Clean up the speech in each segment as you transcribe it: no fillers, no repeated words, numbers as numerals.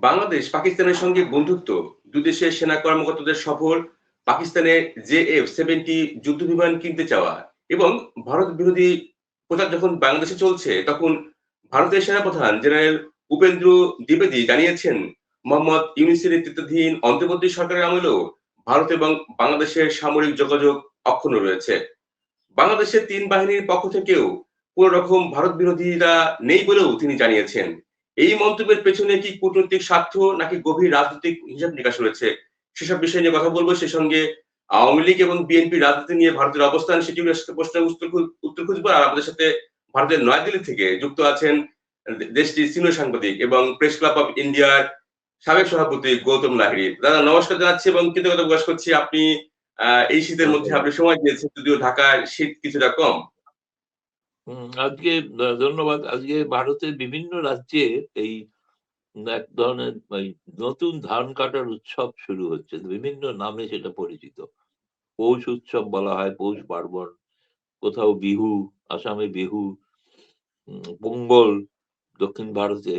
বাংলাদেশ পাকিস্তানের সঙ্গে বন্ধুত্ব, দুই দেশের সেনা কর্মকর্তাদের সফর, পাকিস্তানে JF-70 যুদ্ধবিমান কিনতে চাওয়া এবং ভারত বিরোধী প্রচার যখন বাংলাদেশে চলছে, তখন ভারতের সেনাপ্রধান জেনারেল উপেন্দ্র দ্বিবেদী জানিয়েছেন, মোহাম্মদ ইউনূসের নেতৃত্বাধীন অন্তর্বর্তী সরকারের আমলেও ভারত এবং বাংলাদেশের সামরিক যোগাযোগ অক্ষুণ্ণ রয়েছে। বাংলাদেশের ৩ বাহিনীর পক্ষ থেকেও কোন রকম ভারত বিরোধীরা নেই বলেও তিনি জানিয়েছেন। এই মন্তব্যের পেছনে কি কূটনৈতিক স্বার্থ নাকি গভীর রাজনৈতিক হিসাব নিকাশ রয়েছে? সেসব বিষয় নিয়ে কথা বলবো। সে সঙ্গে আওয়ামী লীগ এবং বিএনপির রাজনীতি নিয়ে ভারতের অবস্থান, সেটি প্রশ্নের উত্তর খুঁজবো। আর আমাদের সাথে ভারতের নয়াদিল্লি থেকে যুক্ত আছেন দেশটির সিনিয়র সাংবাদিক এবং প্রেস ক্লাব অফ ইন্ডিয়ার সাবেক সভাপতি গৌতম লাহিড়ী। দাদা নমস্কার জানাচ্ছি এবং কৃতজ্ঞতা প্রকাশ করছি, আপনি এই শীতের মধ্যে আপনি সময় দিয়েছেন, যদিও ঢাকায় শীত কিছুটা কম। আজকে ধন্যবাদ। আজকে ভারতের বিভিন্ন রাজ্যে এই এক ধরনের নতুন ধান কাটার উৎসব শুরু হচ্ছে, বিভিন্ন নামে সেটা পরিচিত। পৌষ উৎসব বলা হয়, পৌষ পার্বণ, কোথাও বিহু, আসামে বিহু, পোঙ্গল দক্ষিণ ভারতে,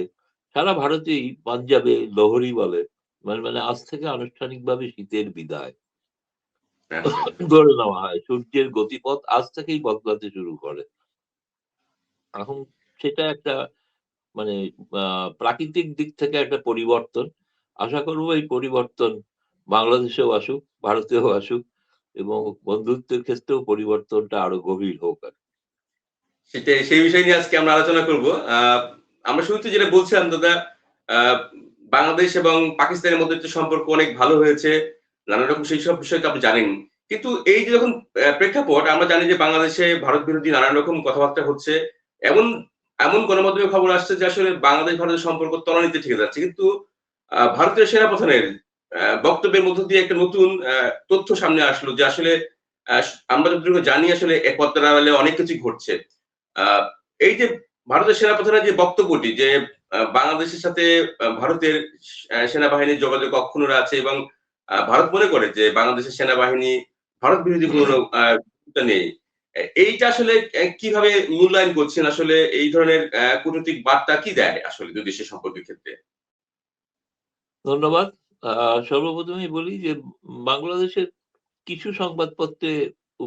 সারা ভারতেই, পাঞ্জাবে লোহরি বলে। মানে আজ থেকে আনুষ্ঠানিকভাবে শীতের বিদায় ধরে নেওয়া হয়। সূর্যের গতিপথ আজ থেকেই বদলাতে শুরু করে। এখন সেটা একটা মানে প্রাকৃতিক দিক থেকে একটা পরিবর্তন। আশা করব এই পরিবর্তন বাংলাদেশেও আসুক, ভারতেও আসুক এবং বন্ধুত্বের ক্ষেত্রেও পরিবর্তনটা আরো গভীর হোক। সেটাই, সেই বিষয় নিয়ে আজকে আমরা আলোচনা করব। আমরা শুরুতে যেটা বলছিলাম দাদা, বাংলাদেশ এবং পাকিস্তানের মধ্যে যে সম্পর্ক অনেক ভালো হয়েছে, নানা রকম সেই সব বিষয় তো আপনি জানেন। কিন্তু এই যে যখন প্রেক্ষাপট, আমরা জানি যে বাংলাদেশে ভারত বিরোধী নানান রকম কথাবার্তা হচ্ছে। এমন এমন গণমাধ্যমে খবর আসছে যে আসলে বাংলাদেশ ভারতের সম্পর্ক তলানিতে ঠেকে যাচ্ছে। কিন্তু ভারতীয় সেনাপ্রধানের বক্তব্যের মধ্য দিয়ে একটা নতুন তথ্য সামনে আসলো যে আসলে আ আমরা যতটুকু জানি আসলে পদ্মার আড়ালে অনেক কিছুই ঘটছে। আ এই যে ভারতের সেনাপ্রধানের যে বক্তব্যটি যে বাংলাদেশের সাথে ভারতের সেনাবাহিনীর যোগাযোগ অক্ষুণ্ণ আছে এবং ভারত মনে করে যে বাংলাদেশের সেনাবাহিনী ভারত বিরোধী কোনো নেই। এইটা আসলে কিভাবে মূল্যায়ন করছেন? আসলে এই ধরনের কূটনৈতিক বার্তা কি দেয় আসলে দুই দেশের সম্পর্কের ক্ষেত্রে? ধন্যবাদ। সর্বপ্রথমেই বলি যে বাংলাদেশের কিছু সংবাদপত্রে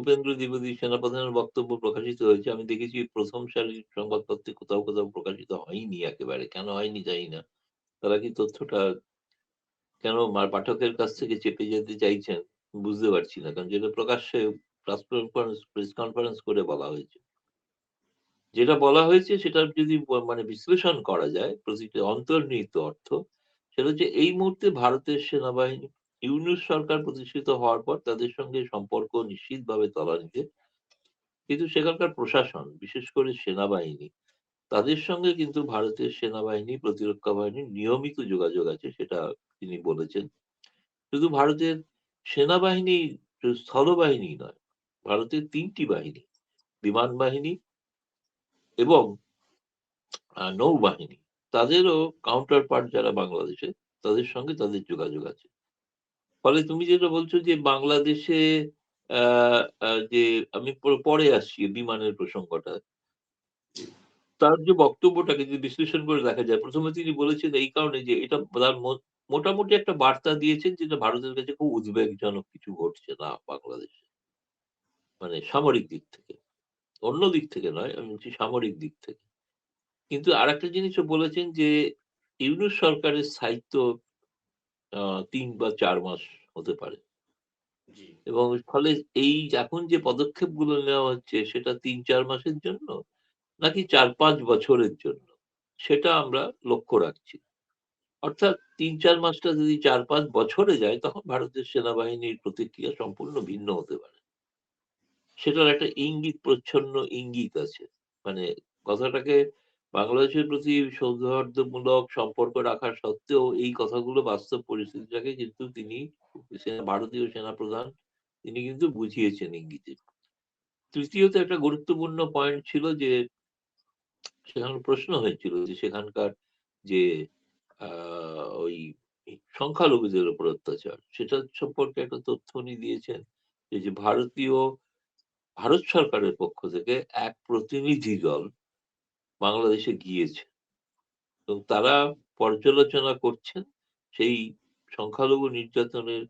উপেন্দ্র দ্বিবেদী সেনাপ্রধানের বক্তব্য প্রকাশিত হয়েছে। আমি দেখেছি প্রথম সারির সংবাদপত্রে কোথাও কোথাও প্রকাশিত হয়নি একেবারে। কেন হয়নি জানি না। তারা কি তথ্যটা কেন পাঠকের কাছ থেকে চেপে যেতে চাইছেন বুঝতে পারছি না। কারণ যেটা প্রকাশ্যে প্রেস কনফারেন্স করে বলা হয়েছে। যেটা বলা হয়েছে সেটা যদি বিশ্লেষণ করা যায় প্রতিটি অন্তর্নিহিত অর্থ, সেটা হচ্ছে এই মুহূর্তে ভারতের সেনাবাহিনী ইউনূস সরকার প্রতিষ্ঠিত হওয়ার পর তাদের সঙ্গে সম্পর্ক নিশ্চিতভাবে তলানিতে। কিন্তু সেখানকার প্রশাসন, বিশেষ করে সেনাবাহিনী, তাদের সঙ্গে কিন্তু ভারতের সেনাবাহিনী, প্রতিরক্ষা বাহিনীর নিয়মিত যোগাযোগ আছে, সেটা তিনি বলেছেন। শুধু ভারতের সেনাবাহিনী, স্থলবাহিনী নয়, ভারতের ৩টি বাহিনী, বিমান বাহিনী এবং নৌবাহিনী, তাদেরও কাউন্টার পার্ট যারা বাংলাদেশে, তাদের সঙ্গে তাদের যোগাযোগ আছে। ফলে তুমি যেটা বলছো যে বাংলাদেশে যে আমি পরে আসছি বিমানের প্রসঙ্গটা, তার যে বক্তব্যটাকে যদি বিশ্লেষণ করে দেখা যায়, প্রথমে তিনি বলেছেন এই কারণে যে এটা তার মোটামুটি একটা বার্তা দিয়েছেন যেটা ভারতের কাছে খুব উদ্বেগজনক কিছু ঘটছে না বাংলাদেশে, মানে সামরিক দিক থেকে। অন্য দিক থেকে নয়, আমি বলছি সামরিক দিক থেকে। কিন্তু আরেকটা জিনিসও বলেছেন যে ইউনূস সরকারের স্থায়িত্ব ৩ বা ৪ মাস হতে পারে এবং ফলে এই এখন যে পদক্ষেপগুলো নেওয়া হচ্ছে সেটা ৩-৪ মাসের জন্য নাকি ৪-৫ বছরের জন্য, সেটা আমরা লক্ষ্য রাখছি। অর্থাৎ ৩-৪ মাসটা যদি ৪-৫ বছরে যায়, তখন ভারতের সেনাবাহিনীর প্রতিক্রিয়া সম্পূর্ণ ভিন্ন হতে পারে। সেটার একটা ইঙ্গিত, প্রচ্ছন্ন ইঙ্গিত আছে। মানে কথাটাকে বাংলাদেশের প্রতি সৌহার্দ্যমূলক সম্পর্ক রাখা সত্ত্বেও এই কথাগুলো বাস্তব পরিস্থিতিটাকে কিন্তু তিনি, ভারতীয় সেনাপ্রধান, তিনি কিন্তু বুঝিয়েছেন ইঙ্গিতে। তৃতীয়ত একটা গুরুত্বপূর্ণ পয়েন্ট ছিল যে সেখানে প্রশ্ন হয়েছিল যে সেখানকার যে ওই সংখ্যালঘুদের উপর অত্যাচার, সেটা সম্পর্কে একটা তথ্য উনি দিয়েছেন যে ভারত সরকারের পক্ষ থেকে এক প্রতিনিধি দল বাংলাদেশে গিয়েছে এবং তারা পর্যালোচনা করছেন সেই সংখ্যালঘু নির্যাতনের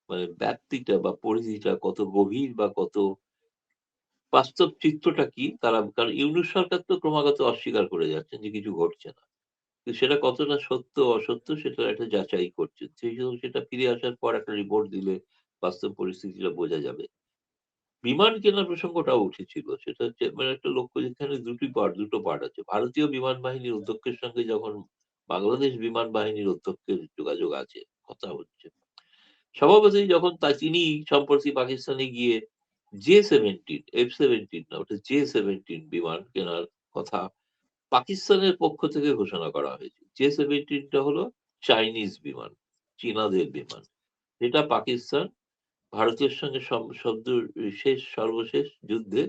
মানে ব্যাপ্তিটা বা পরিধিটা কত গভীর বা কত বাস্তব চিত্রটা কি তারা, কারণ ইউনূস সরকার তো ক্রমাগত অস্বীকার করে যাচ্ছেন যে কিছু ঘটছে না। তো সেটা কতটা সত্য অসত্য সেটার একটা যাচাই করছেন। সেই জন্য সেটা ফিরে আসার পর একটা রিপোর্ট দিলে বাস্তব পরিস্থিতিটা বোঝা যাবে। বিমান কেনার প্রসঙ্গটাও উঠেছিল। সেটা হচ্ছে মানে একটা লক্ষ্য, যেখানে দুটো পার্ট আছে। ভারতীয় বিমান বাহিনীর অধ্যক্ষের সঙ্গে যখন বাংলাদেশ বিমান বাহিনীর অধ্যক্ষের যোগাযোগ আছে, কথা হচ্ছে। স্বভাবতই যখন তিনি সম্প্রতি পাকিস্তানে গিয়ে জে-17 F-17 না, ওটা জে-17 বিমান কেনার কথা পাকিস্তানের পক্ষ থেকে ঘোষণা করা হয়েছে। জে-17 টা হলো চাইনিজ বিমান, চীনাদের বিমান। যেটা পাকিস্তান ভারতের সঙ্গে সর্বশেষ যুদ্ধে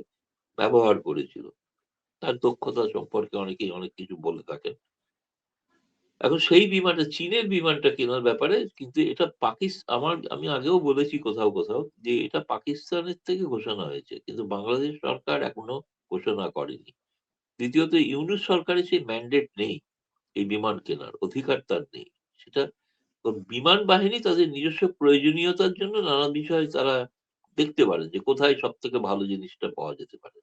ব্যবহার করেছিল। তার দক্ষতা সম্পর্কে অনেকেই অনেক কিছু বলে থাকেন। এখন সেই বিমানটা, চীনের বিমানটা কেনার ব্যাপারে কিন্তু এটা আমি আগেও বলেছি কোথাও কোথাও যে এটা পাকিস্তানের থেকে ঘোষণা হয়েছে, কিন্তু বাংলাদেশ সরকার এখনো ঘোষণা করেনি। দ্বিতীয়ত ইউনূস সরকারের সেই ম্যান্ডেট নেই, এই বিমান কেনার অধিকার তার নেই। সেটা বিমান বাহিনী তাদের নিজস্ব প্রয়োজনীয়তার জন্য নানা বিষয় তারা দেখতে পারে যে কোথায় সব থেকে ভালো জিনিসটা পাওয়া যেতে পারে।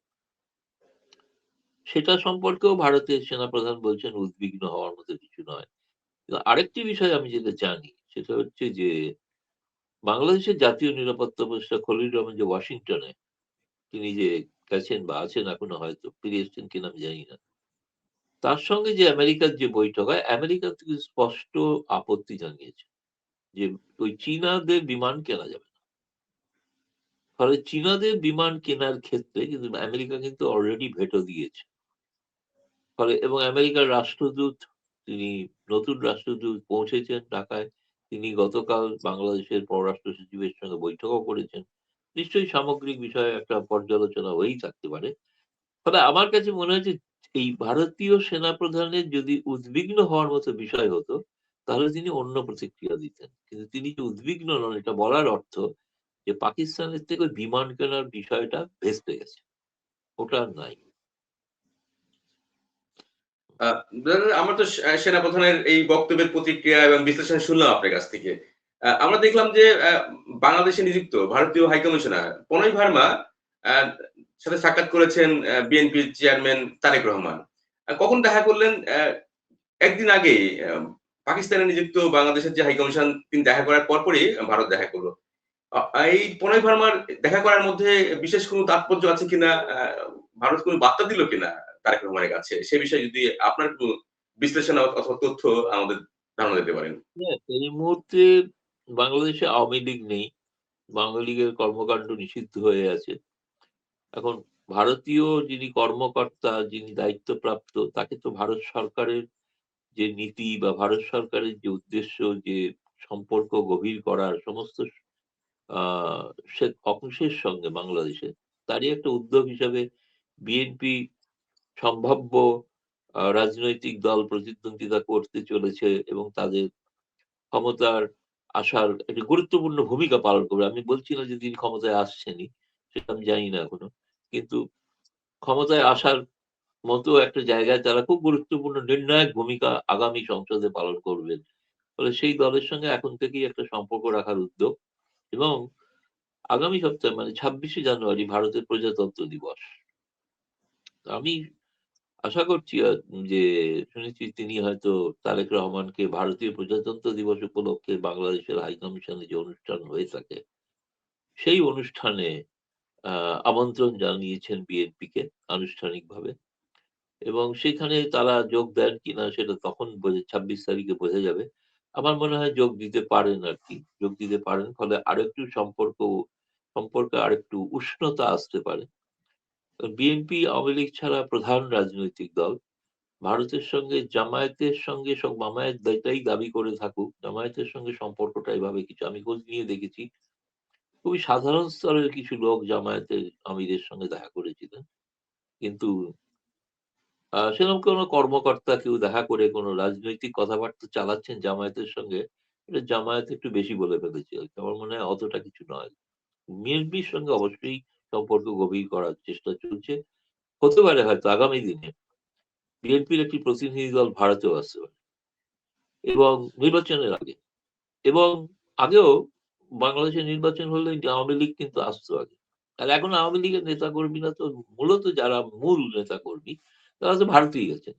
সেটা সম্পর্কেও ভারতের সেনাপ্রধান বলছেন উদ্বিগ্ন হওয়ার মতো কিছু নয়। কিন্তু আরেকটি বিষয় আমি যেটা জানি সেটা হচ্ছে যে বাংলাদেশের জাতীয় নিরাপত্তা উপদেষ্টা খলিল রহমান যে ওয়াশিংটনে তিনি যে গেছেন বা আছেন এখনো, হয়তো ফিরে এসছেন কিনা আমি জানি না, তার সঙ্গে যে আমেরিকার যে বৈঠক হয়, আমেরিকা থেকে স্পষ্ট আপত্তি জানিয়েছে যে ওই চীনাদের বিমান কেনা যাবে না। ফলে চীনাদের বিমান কেনার ক্ষেত্রে কিন্তু আমেরিকা কিন্তু অলরেডি ভেটো দিয়েছে। ফলে এবং আমেরিকার রাষ্ট্রদূত, তিনি নতুন রাষ্ট্রদূত পৌঁছেছেন ঢাকায়। তিনি গতকাল বাংলাদেশের পররাষ্ট্র সচিবের সঙ্গে বৈঠকও করেছেন। নিশ্চয়ই সামগ্রিক বিষয়ে একটা পর্যালোচনা হয়েই থাকতে পারে। ফলে আমার কাছে মনে হচ্ছে এই ভারতীয় সেনাপ্রধানের যদি উদ্বিগ্ন হওয়ার মতো বিষয় হতো, তাহলে তিনি অন্য প্রতিক্রিয়া দিতেন। কিন্তু তিনি যে উদ্বিগ্ন নন, এটা বলার অর্থ যে পাকিস্তানের থেকে ওই বিমান কেনার বিষয়টা ভেস্তে গেছে, ওটা আর নাই। আমরা তো সেনাপ্রধানের এই বক্তব্যের প্রতিক্রিয়া এবং বিশ্লেষণ শুনলাম আপনার কাছ থেকে। আমরা দেখলাম যে বাংলাদেশে নিযুক্ত ভারতীয় হাইকমিশনার প্রণয় ভার্মা সাথে সাক্ষাৎ করেছেন বিএনপির চেয়ারম্যান তারেক রহমান। কখন দেখা করলেন? একদিন আগেই পাকিস্তানে নিযুক্ত বাংলাদেশের যে হাইকমিশন তিনি দেখা করার পরপরই ভারত দেখা করল। আ এই প্রণয় ভার্মার দেখা করার মধ্যে বিশেষ কোনো তাৎপর্য আছে কিনা? ভারত কোনো বার্তা দিল কিনা তারেক রহমানের কাছে? সে বিষয়ে যদি আপনার কোনো বিশ্লেষণ অথবা তথ্য আমাদের ধারণা দিতে পারেন। হ্যাঁ, এই মুহূর্তে বাংলাদেশে আওয়ামী লীগ নেই। বাংলা লীগের কর্মকাণ্ড নিষিদ্ধ হয়ে আছে। এখন ভারতীয় যিনি কর্মকর্তা, যিনি দায়িত্বপ্রাপ্ত, তাকে তো ভারত সরকারের যে নীতি বা ভারত সরকারের যে উদ্দেশ্য, যে সম্পর্ক গভীর করার সমস্ত আহ সে অংশের সঙ্গে বাংলাদেশে, তারই একটা উদ্যোগ হিসাবে বিএনপি সম্ভাব্য রাজনৈতিক দল প্রতিদ্বন্দ্বিতা করতে চলেছে এবং তাদের ক্ষমতার আসার একটি গুরুত্বপূর্ণ ভূমিকা পালন করবে। আমি বলছি না যে তিনি ক্ষমতায় আসছেনই, সেটা আমি জানি না এখনো। কিন্তু ক্ষমতায় আসার মতো একটা জায়গায় তারা খুব গুরুত্বপূর্ণ নির্ণায়ক ভূমিকা আগামী সংসদে পালন করবেন। ফলে সেই দলের সঙ্গে এখন থেকেই একটা সম্পর্ক রাখার উদ্যোগ। এবং আগামী সপ্তাহে মানে ২৬শে জানুয়ারি ভারতের প্রজাতন্ত্র দিবস। আমি আশা করছি যে শুনেছি তিনি হয়তো তারেক রহমানকে ভারতীয় প্রজাতন্ত্র দিবস উপলক্ষে বাংলাদেশের হাই কমিশনে যে অনুষ্ঠান হয়ে থাকে সেই অনুষ্ঠানে আমন্ত্রণ জানিয়েছেন বিএনপিকে আনুষ্ঠানিকভাবে। এবং সেখানে তারা যোগ দেন কিনা সেটা তখন ২৬ তারিখে বোঝা যাবে। আমার মনে হয় যোগ দিতে পারেন আরকি। যোগ দিতে পারেন। ফলে আরেকটু সম্পর্কে আরেকটু উষ্ণতা আসতে পারে। বিএনপি আওয়ামী লীগ ছাড়া প্রধান রাজনৈতিক দল। ভারতের সঙ্গে জামায়াতের সঙ্গে জামায়াত এটাই দাবি করে থাকুক, জামায়াতের সঙ্গে সম্পর্কটা এভাবে কিছু আমি খোঁজ নিয়ে দেখেছি। খুবই সাধারণ স্তরের কিছু লোক জামায়াতের আমিরের সঙ্গে দেখা করেছিলেন। কিন্তু সেরকম কোনো কর্মকর্তা কেউ দেখা করে কোনো রাজনৈতিক কথাবার্তা চালাচ্ছেন জামায়াতের সঙ্গে, এটা জামায়াত একটু বেশি বলে ফেলেছে। আমার মনে হয় অতটা কিছু নয়। বিএনপির সঙ্গে অবশ্যই সম্পর্ক গভীর করার চেষ্টা চলছে। হতে পারে হয়তো আগামী দিনে বিএনপির একটি প্রতিনিধি দল ভারতেও আসতে পারে। এবং নির্বাচনের আগে এবং আগেও বাংলাদেশের নির্বাচন হলে আওয়ামী লীগ কিন্তু আসতো আগে। আর এখন আওয়ামী লীগের নেতাকর্মীরা তো মূলত যারা মূল নেতাকর্মী তারা তো ভারতেই গেছেন।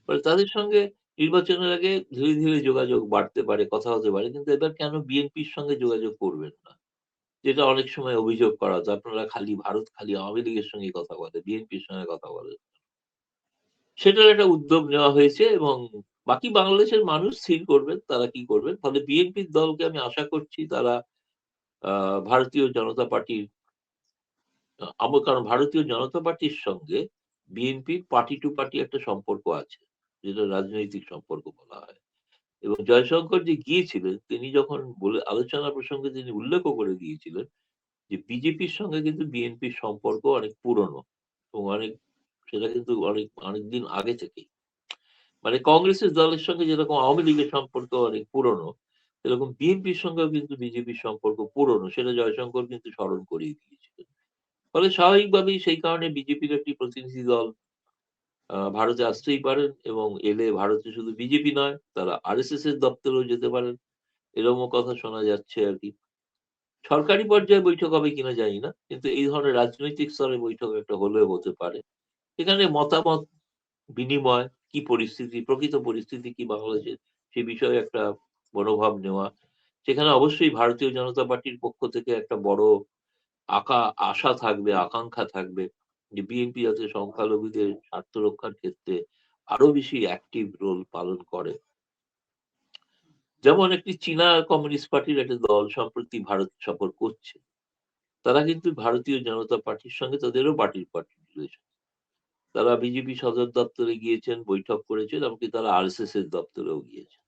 ফলে তাদের সঙ্গে নির্বাচনের আগে ধীরে ধীরে যোগাযোগ বাড়তে পারে, কথা হতে পারে। কিন্তু এবার কেন বিএনপির সঙ্গে যোগাযোগ করবেন না? যেটা অনেক সময় অভিযোগ করা হতো, আপনারা খালি আওয়ামী লীগের সঙ্গে কথা বলে, বিএনপির সঙ্গে কথা বলে। সেটার একটা উদ্যোগ নেওয়া হয়েছে এবং বাকি বাংলাদেশের মানুষ স্থির করবেন তারা কি করবেন। ফলে বিএনপির দলকে আমি আশা করছি তারা ভারতীয় জনতা পার্টির কারণ ভারতীয় জনতা পার্টির সঙ্গে বিএনপির পার্টি টু পার্টি একটা সম্পর্ক আছে, যেটা রাজনৈতিক সম্পর্ক বলা হয়। এবং জয়শঙ্কর যে গিয়েছিলেন তিনি যখন আলোচনা প্রসঙ্গে তিনি উল্লেখও করে দিয়েছিলেন যে বিজেপির সঙ্গে কিন্তু বিএনপির সম্পর্ক অনেক পুরনো এবং সেটা কিন্তু অনেকদিন আগে থেকেই। মানে কংগ্রেসের দলের সঙ্গে যেরকম আওয়ামী লীগের সম্পর্ক অনেক পুরনো, সেরকম বিএনপির সঙ্গেও কিন্তু বিজেপির সম্পর্ক পুরনো, সেটা জয়শঙ্কর কিন্তু স্মরণ করিয়ে দিয়েছিলেন। ফলে স্বাভাবিকভাবেই সেই কারণে বিজেপির একটি প্রতিনিধি দল ভারতে আসতেই পারেন এবং এলে ভারতে শুধু বিজেপি নয়, তারা আরএসএস এর দপ্তরেও যেতে পারেন। এরকমও কথা শোনা যাচ্ছে আরকি। সরকারি পর্যায়ে বৈঠক হবে কিনা জানি না। কিন্তু এই ধরনের রাজনৈতিক স্তরে বৈঠক একটা হলেও হতে পারে। এখানে মতামত বিনিময়, কি পরিস্থিতি, প্রকৃত পরিস্থিতি কি বাংলাদেশের সে বিষয়ে একটা মনোভাব নেওয়া। সেখানে অবশ্যই ভারতীয় জনতা পার্টির পক্ষ থেকে একটা বড় আশা থাকবে, আকাঙ্ক্ষা থাকবে যে বিএনপি যাতে সংখ্যালঘুদের স্বার্থ রক্ষার ক্ষেত্রে আরো বেশি অ্যাক্টিভ রোল পালন করে। যেমন একটি চীনা কমিউনিস্ট পার্টির একটা দল সম্প্রতি ভারত সফর করছে। তারা কিন্তু ভারতীয় জনতা পার্টির সঙ্গে তাদেরও পার্টির রিলেশন। তারা বিজেপি সদর দপ্তরে গিয়েছেন, বৈঠক করেছেন, এমনকি তারা আরএসএস এর দপ্তরেও গিয়েছেন।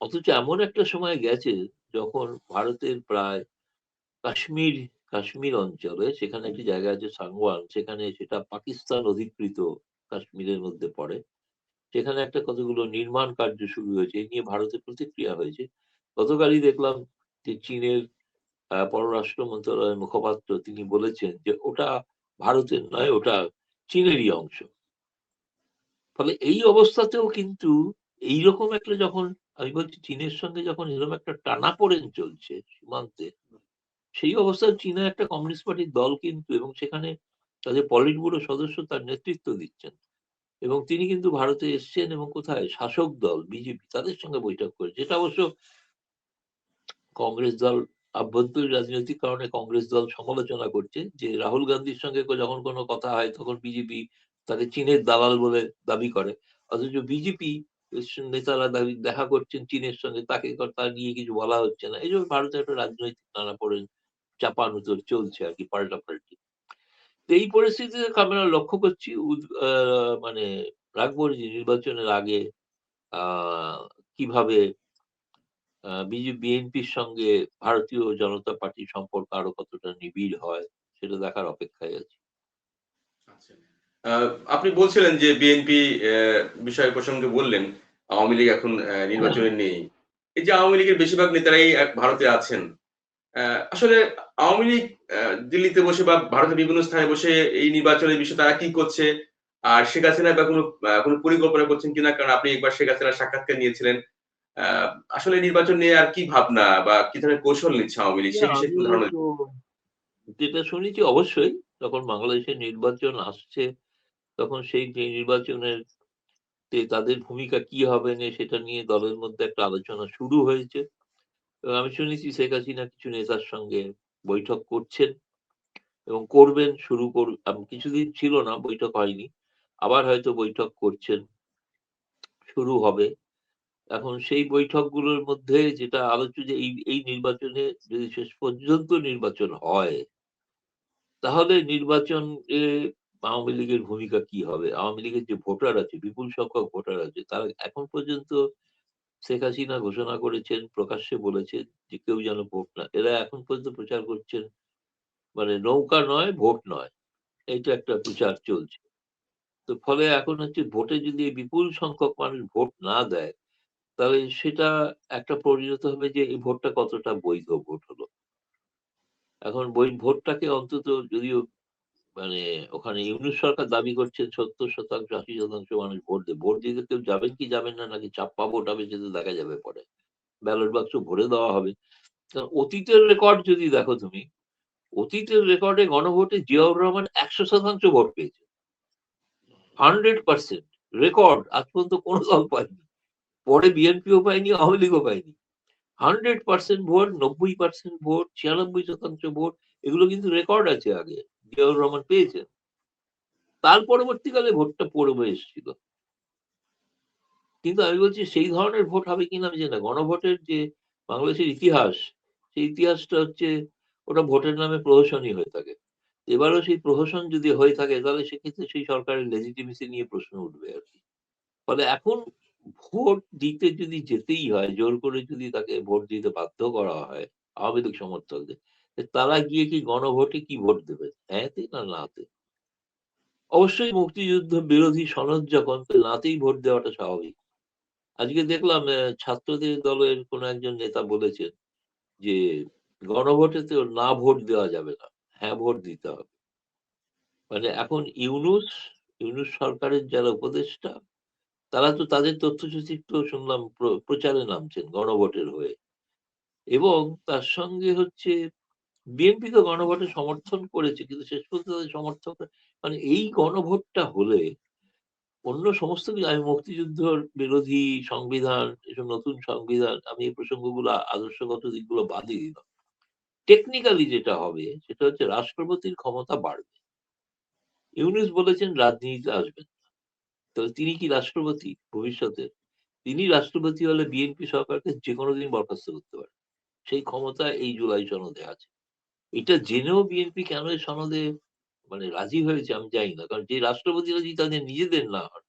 অথচ এমন একটা সময় গেছে যখন ভারতের প্রায় কাশ্মীর কাশ্মীর অঞ্চলে সেখানে একটি জায়গা আছে সাংওয়ান, সেখানে সেটা পাকিস্তান অধিকৃত কাশ্মীরের মধ্যে পড়ে। সেখানে একটা কতগুলো নির্মাণ কার্য শুরু হয়েছে। এই নিয়ে ভারতের প্রতিক্রিয়া হয়েছে। গতকালই দেখলাম যে চীনের পররাষ্ট্র মন্ত্রণালয়ের মুখপাত্র তিনি বলেছেন যে ওটা ভারতের নয়, ওটা চীনেরই অংশ। ফলে এই অবস্থাতেও কিন্তু এইরকম একটা যখন আমি বলছি চীনের সঙ্গে যখন এরকম একটা টানাপোড়েন চলছে সীমান্তে, সেই অবস্থায় চীনে একটা কমিউনিস্ট পার্টির দল কিন্তু এবং সেখানে তাদের পলিট ব্যুরো সদস্য তার নেতৃত্ব দিচ্ছেন। এবং তিনি কিন্তু ভারতে এসছেন এবং কোথায় শাসক দল বিজেপি তাদের সঙ্গে বৈঠক করে, যেটা অবশ্য কংগ্রেস দল আভ্যন্তরীণ রাজনৈতিক কারণে কংগ্রেস দল সমালোচনা করছে যে রাহুল গান্ধীর সঙ্গে যখন কোনো কথা হয় তখন বিজেপি তাকে চীনের দালাল বলে দাবি করে, অথচ বিজেপি নেতারা দেখা করছেন চীনের সঙ্গে, তাকে তা নিয়ে কিছু বলা হচ্ছে না। এই জন্য ভারতে একটা রাজনৈতিক টানাপোড়েন চাপানুতোর চলছে আর কি, পাল্টাপাল্টি। তো এই পরিস্থিতিতে আমরা লক্ষ্য করছি মানে রাগবর্জি নির্বাচনের আগে আহ কিভাবে বিএনপির সঙ্গে ভারতীয় জনতা পার্টির সম্পর্ক আরো কতটা নিবিড় হয় সেটা দেখার অপেক্ষায় আছি। আচ্ছা। আপনি বলছিলেন যে বিএনপি বিষয় প্রসঙ্গে বললেন, আওয়ামী লীগ এখন নির্বাচনে নেই। এই যে আওয়ামী লীগের বেশিরভাগ নেতারাই ভারতে আছেন। আসলে আওয়ামী লীগ দিল্লিতে বসে বা ভারতের বিভিন্ন স্থানে বসে এই নির্বাচনের বিষয়ে তারা কি করছে? আর শেখ হাসিনা বা কোনো পরিকল্পনা করছেন কিনা? কারণ আপনি একবার শেখ হাসিনার সাক্ষাৎকার নিয়েছিলেন। আ আসলে নির্বাচন নিয়ে আর কি ভাবনা বা কি ধরনের কৌশল নিচ্ছে আওয়ামী লীগ সে বিষয়ে আমি একটু ধারণা তো যেটা শুনেছি অবশ্যই যখন বাংলাদেশের নির্বাচন আসছে তখন সেই যে নির্বাচনের তাদের ভূমিকা কি হবে না সেটা নিয়ে দলের মধ্যে একটা আলোচনা শুরু হয়েছে। এবং আমি শুনেছি শেখ হাসিনা কিছু নেতার সঙ্গে বৈঠক করছেন এবং করবেন, কিছুদিন ছিল না, বৈঠক হয়নি, আবার হয়তো বৈঠক করছেন, শুরু হবে। এখন সেই বৈঠকগুলোর মধ্যে যেটা আলোচ্য যে এই নির্বাচনে যদি শেষ পর্যন্ত নির্বাচন হয় তাহলে নির্বাচনে আওয়ামী লীগের ভূমিকা কি হবে। আওয়ামী লীগের যে ভোটার আছে, বিপুল সংখ্যক ভোটার আছে, তারা এখন পর্যন্ত শেখ হাসিনা ঘোষণা করেছেন, প্রকাশ্যে বলেছেন যে কেউ যেন ভোট না, এরা এখন পর্যন্ত প্রচার করছেন মানে নৌকা নয় ভোট নয়, এইটা একটা প্রচার চলছে। তো ফলে এখন হচ্ছে ভোটে যদি এই বিপুল সংখ্যক মানুষ ভোট না দেয় তাহলে সেটা একটা পরিণত হবে যে এই ভোটটা কতটা বৈধ ভোট হলো। এখন ভোটটাকে অন্তত যদিও মানে ওখানে ইউনূস সরকার দাবি করছেন 70% 80% মানুষ ভোট দেবে। ভোট দিতে কেউ যাবেন কি যাবেন না, নাকি চাপ্পা ভোট হবে সেটা দেখা যাবে পরে। ব্যালট বাক্স ভরে দেওয়া হবে। কারণ অতীতের রেকর্ড যদি দেখো তুমি, অতীতের রেকর্ডে গণভোটে জিয়াউর রহমান 100% ভোট পেয়েছে। 100% রেকর্ড আজ পর্যন্ত কোন দল পায়নি। পরে বিএনপিও পায়নি, আওয়ামী লীগও পায়নি। 100% ভোট, 90% ভোট, 96% ভোট, এগুলো কিন্তু রেকর্ড আছে আগে। জিয়াউর রহমান পেয়েছেন। তার পরবর্তীকালে ভোটটা পড়বে এসেছিল। কিন্তু আমি বলছি সেই ধরনের ভোট হবে কিনা আমি জানি না। গণভোটের যে বাংলাদেশের ইতিহাস, সেই ইতিহাসটা হচ্ছে ওটা ভোটের নামে প্রহসনই হয়ে থাকে। এবারও সেই প্রহসন যদি হয়ে থাকে তাহলে সেক্ষেত্রে সেই সরকারের লেজিটিমেসি নিয়ে প্রশ্ন উঠবে আর কি। ফলে এখন ভোট দিতে যদি যেতেই হয়, জোর করে যদি তাকে ভোট দিতে বাধ্য করা হয় আওয়ামী লীগ সমর্থকদের, তারা গিয়ে কি গণভোটে কি ভোট দেবে, হ্যাঁতে না নাতে? অবশ্যই মুক্তিযুদ্ধ বিরোধী সনদ যখন, তো নাতেই ভোট দেওয়াটা স্বাভাবিক। আজকে দেখলাম ছাত্রদের দলের কোন একজন নেতা বলেছেন যে গণভোটে তো না ভোট দেওয়া যাবে না, হ্যাঁ ভোট দিতে হবে। মানে এখন ইউনূস সরকারের যারা উপদেষ্টা, তারা তো তাদের তথ্যচিত্র শুনলাম প্রচারে নামছেন গণভোটের হয়ে। এবং তার সঙ্গে হচ্ছে বিএনপি তো গণভোটে সমর্থন করেছে, কিন্তু শেষ পর্যন্ত তাদের সমর্থক, মানে এই গণভোটটা হলে অন্য সমস্ত কিছু, আমি মুক্তিযুদ্ধ বিরোধী সংবিধান, এসব নতুন সংবিধান, আমি এই প্রসঙ্গগুলো আদর্শগত দিকগুলো বাদই দিলাম। টেকনিক্যালি যেটা হবে সেটা হচ্ছে রাষ্ট্রপতির ক্ষমতা বাড়বে। ইউনূস বলেছেন রাজনীতিতে আসবেন। তাহলে তিনি কি রাষ্ট্রপতি ভবিষ্যতে? তিনি রাষ্ট্রপতি হলে বিএনপি সরকারকে যে কোনো দিন বরখাস্ত করতে পারে। সেই ক্ষমতা এই জুলাই সনদে আছে। এটা জেনেও বিএনপি কেন এই সনদে মানে রাজি হয়েছে আমি জানি না। কারণ যে রাষ্ট্রপতিরা যদি তাদের নিজেদের না হন,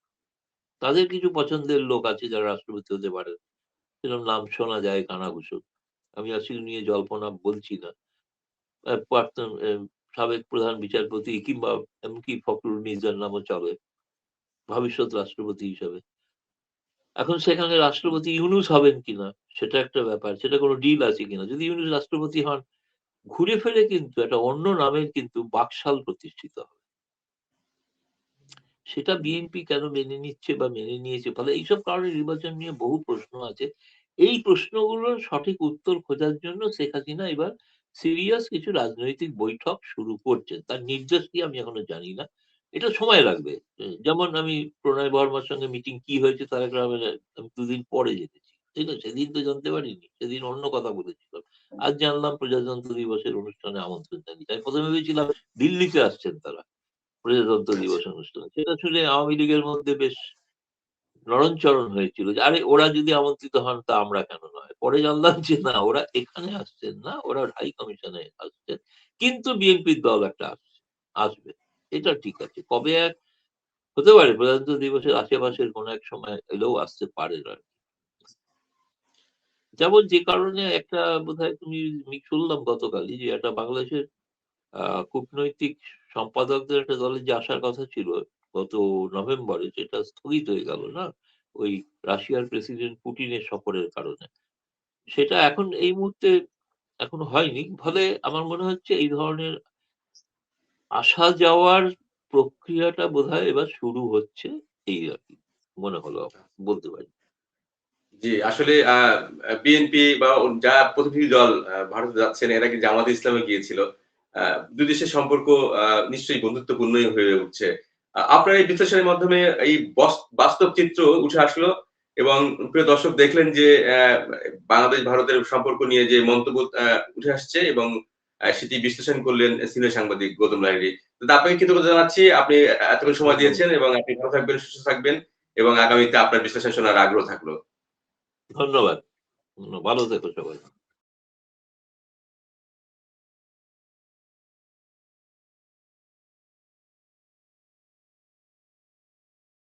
তাদের কিছু পছন্দের লোক আছে যারা রাষ্ট্রপতি হতে পারে। সেরকম নাম শোনা যায় কানাঘুষো। আমি আসলে নিয়ে জল্পনা বলছি না। প্রাক্তন সাবেক প্রধান বিচারপতি কিংবা এমনকি ফখরুল মির্জার নামও চলে ভবিষ্যৎ রাষ্ট্রপতি হিসাবে। এখন সেখানে রাষ্ট্রপতি ইউনূস হবেন কিনা সেটা একটা ব্যাপার। সেটা কোনো ডিল আছে কিনা। যদি ইউনূস রাষ্ট্রপতি হন, ঘুরে ফিরে কিন্তু একটা অন্য নামের কিন্তু বাকশাল প্রতিষ্ঠিত হবে। সেটা বিএনপি কেন মেনে নিচ্ছে বা মেনে নিয়েছে, ফলে এইসব কারণে নির্বাচন নিয়ে বহু প্রশ্ন আছে। এই প্রশ্নগুলোর সঠিক উত্তর খোঁজার জন্য শেখ হাসিনা এবার সিরিয়াস কিছু রাজনৈতিক বৈঠক শুরু করছেন। তার নির্দেশ কি আমি এখনো জানি না। এটা সময় লাগবে। যেমন আমি প্রণয় বর্মার সঙ্গে মিটিং কি হয়েছে তারেক রহমানের আমি ২ দিন পরে জেনেছি। ঠিক আছে? সেদিন তো জানতে পারিনি। সেদিন অন্য কথা বলেছিলাম। আজ জানলাম প্রজাতন্ত্র দিবসের অনুষ্ঠানে আমন্ত্রণ জানিয়েছে। আমি ১ম এ ভেবেছিলাম দিল্লিতে আসছেন তারা প্রজাতন্ত্র দিবস অনুষ্ঠানে। সেটা শুনে আওয়ামী লীগের মধ্যে বেশ নরণচরণ হয়েছিল যে আরে ওরা যদি আমন্ত্রিত হন তা আমরা কেন নয়। পরে জানলাম যে না, ওরা এখানে আসছেন না, ওরা হাই কমিশনে আসছেন। কিন্তু বিএনপির দল একটা আসবে। এটা ঠিক আছে। কবে এক হতে পারে প্রজাতন্ত্র দিবসের আশেপাশের কোন এক সময় এলেও আসতে পারে না। যেমন যে কারণে একটা বোধহয় আমি শুনলাম গতকালই যে একটা বাংলাদেশের কূটনৈতিক সম্পাদকদের একটা দলের যে আসার কথা ছিল গত নভেম্বরে, সেটা স্থগিত হয়ে গেল না ওই রাশিয়ার প্রেসিডেন্ট পুতিনের সফরের কারণে। সেটা এখন এই মুহূর্তে এখনো হয়নি। ফলে আমার মনে হচ্ছে এই ধরনের আসা যাওয়ার প্রক্রিয়াটা বোধহয় এবার শুরু হচ্ছে, এই আর কি মনে হলো বলতে পারি। জি, আসলে বিএনপি বা যা প্রতিনিধি দল ভারতে যাচ্ছেন এরা কি জামায়াতে ইসলামে গিয়েছিল। ২ দেশের সম্পর্ক নিশ্চয়ই বন্ধুত্বপূর্ণই হয়ে উঠছে। আপনার এই বিশ্লেষণের মাধ্যমে এই বাস্তব চিত্র উঠে আসলো এবং প্রিয় দর্শক দেখলেন যে বাংলাদেশ ভারতের সম্পর্ক নিয়ে যে মন্তব্য উঠে আসছে এবং সেটি বিশ্লেষণ করলেন সিনিয়র সাংবাদিক গৌতম লাহিড়ী। তো আপনাকে কৃতজ্ঞতা জানাচ্ছি। আপনি এতক্ষণ সময় ধন্যবাদ। দিয়েছেন এবং আপনি ভালো থাকবেন, সুস্থ থাকবেন এবং আগামীতে আপনার বিশ্লেষণ শোনার আগ্রহ থাকলো। ধন্যবাদ। ভালো থেকো সবাই।